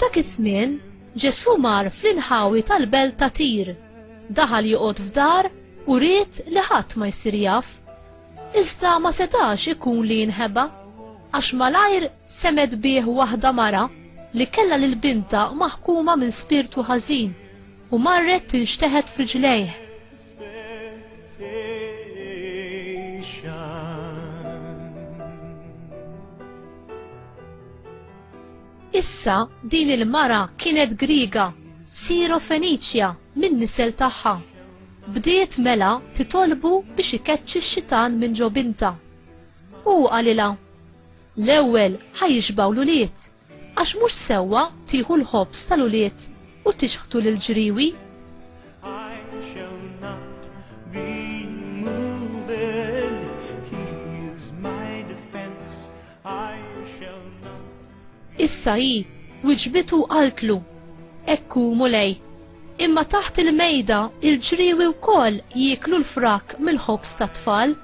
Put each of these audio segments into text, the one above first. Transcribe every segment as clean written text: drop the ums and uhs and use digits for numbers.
F'dak iż-żmien Ġesu mar fl-inħawi tal-belt ta' Tir, daħal joqgħod f'dar u ried li ħadd ma jsir jaf. Iżda ma setax ikun li jinħeba, għax malajr semed bih waħda mara li kellha lil binta maħkuma minn spirtu ħażin u marret tinxteħed f'riġlejh. Issa din il-mara kienet Griega, Siro-Feniċja min nisel tagħha. Bdiet mela titolbu biex ikeċċi x-xitan minn ġo binta. U qalilha: l-ewwel ħajixbaw l-uliet, għax mhux sewwa tieħu l-ħobs tal-uliet u tixħtu lil ġriewi. Issa hi wiġbitu qaltlu: ekku mulej, imma taħt il-mejda il-ġriewi wkoll jieklu l-frak mill-ħobs tat-tfal.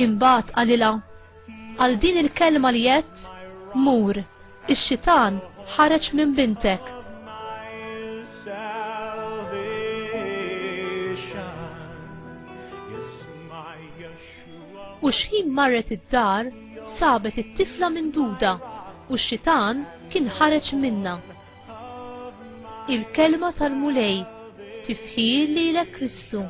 Imbagħad qalilha: għal din il-kelma li jett, mur, ix-xitan ħareġ minn bintek. U x'ħin marret id-dar sabet it-tifla minduda u x-xitan kien ħareġ minna. Il-kelma tal-mulej tifħir lilek Kristu.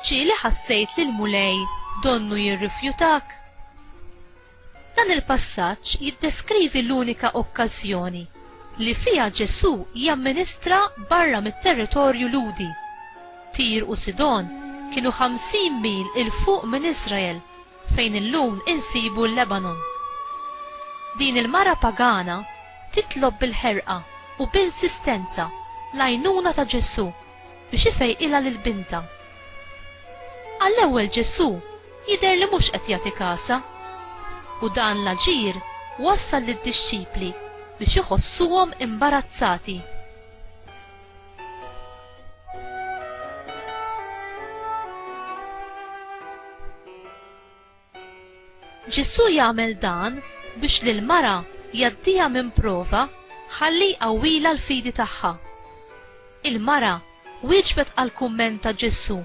ċieli ħassejt li l-mulej donnu jirrifjutak? Dan il-passaġġ jiddeskrivi l-unika okkażjoni li fiha Ġesu jamministra barra mit-territorju Ludi. Tir u Sidon kienu 50 mil il fuq minn Iżrael fejn illum insibu l-Lebanon. Din il-mara pagana titlob bil-ħerqa u b'insistenza l-għajnuna ta' Ġesu biex ifejqilha lil binta. Għall-ewwel Ġesu jidher li mhux qed jagħti kasa, u dan l-aġir wassal lid-dixxipli biex iħossuhom imbarazzati. Ġesu jagħmel dan biex lil mara jgħaddiha minn prova ħalli jqawwilha l-fidi tagħha. Il-mara wieġbet għal kumment ta' Ġesu,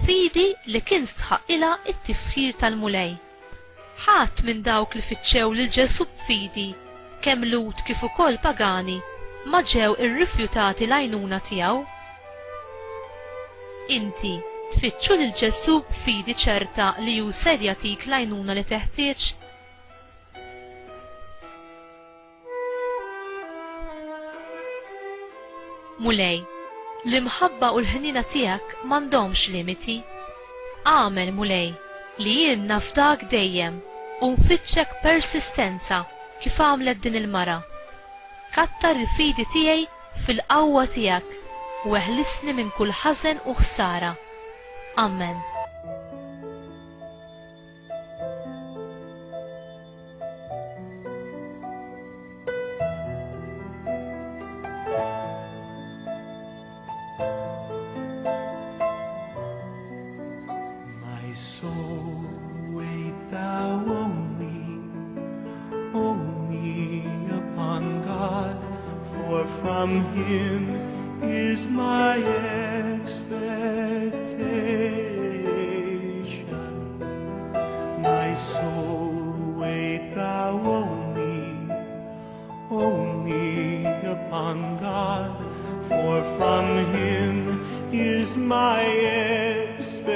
fidi li kien stħaqilha it-tifħir tal-mulej. Ħadd minn dawk li fittxew lil Ġesu b'fidi, kemm Lut kif ukoll pagani, ma ġew irrifjutati l-għajnuna tiegħu. Inti tfittxu lil Ġesu b'fidi ċerta li hu ser jagħtik l-għajnuna li teħtieġ? Mulej, l-imħabba u l-ħnina tiegħek m'għandhomx limiti. Għamel mulej li jien nafdak dejjem u nfittxek persistenza kif għamlet din il-mara. Kattar il-fidi tiegħi fil-qawwa tiegħek u eħlisni minn kull ħażen u ħsara. Amen. My soul, wait thou only upon God, for from Him is my expectation. My soul, wait thou only upon God, for from Him is my expectation.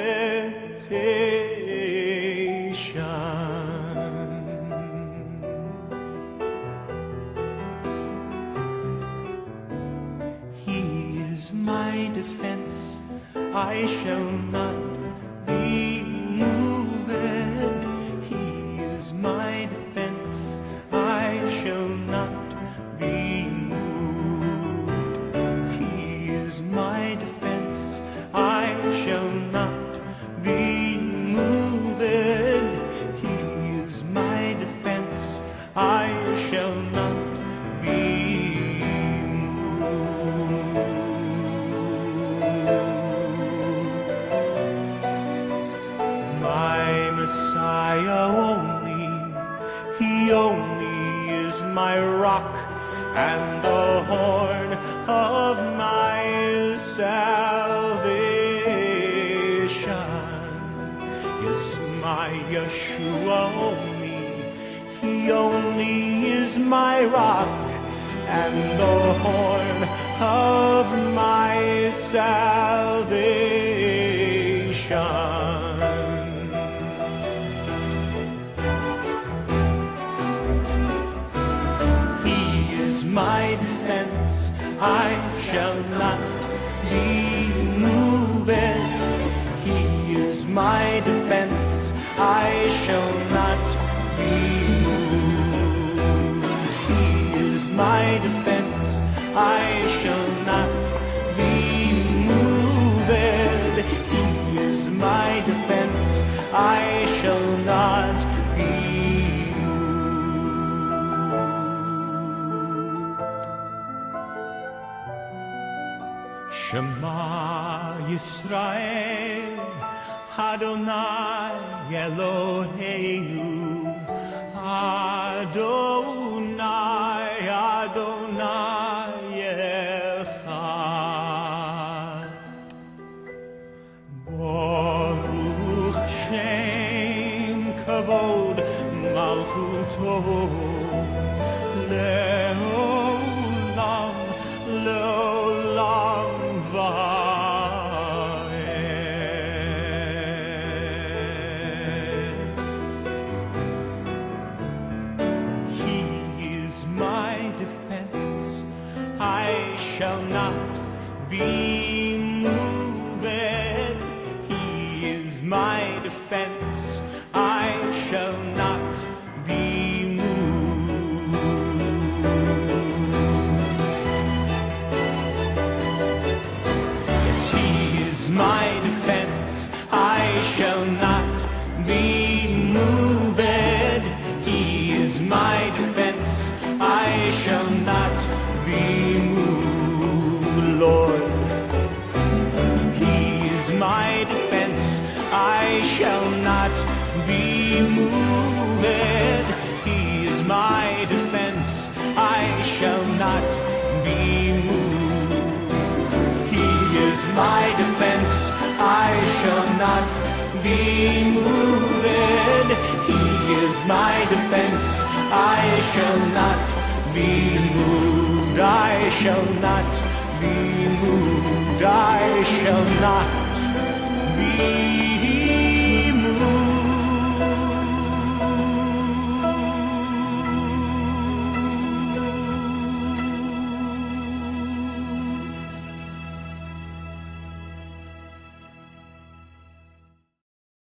He is my defense, I shall not be moved. He is my defense, I shall not be moved. He is my defense, I shall not be moved. He is my defense, I shall not be moved. my rock and the horn of my salvation. Yes, my Yeshua only is my rock and the horn of my salvation. He is my defense, I shall not be moved. He is my defense, I shall not be moved. He is my defense, I shall not be moved. He is my defense, I shall not be moved. Shema Yisrael, Adonai Eloheinu, Adonai, Adonai Echad. Baruch Shem Kavod Malchuto Leolam, Leolam Vaed. He is my defense, I shall not be moved. He is my defense, I shall not be moved. Yes, he is my defense, I shall not be moved. He is my defense, I shall not be moved, Lord. He is my defense, I shall not be moved. He is my defense, I shall not be moved. He is my defense, I shall not be moved. He is my defense, I shall not be moved. I shall not be moved. I shall not be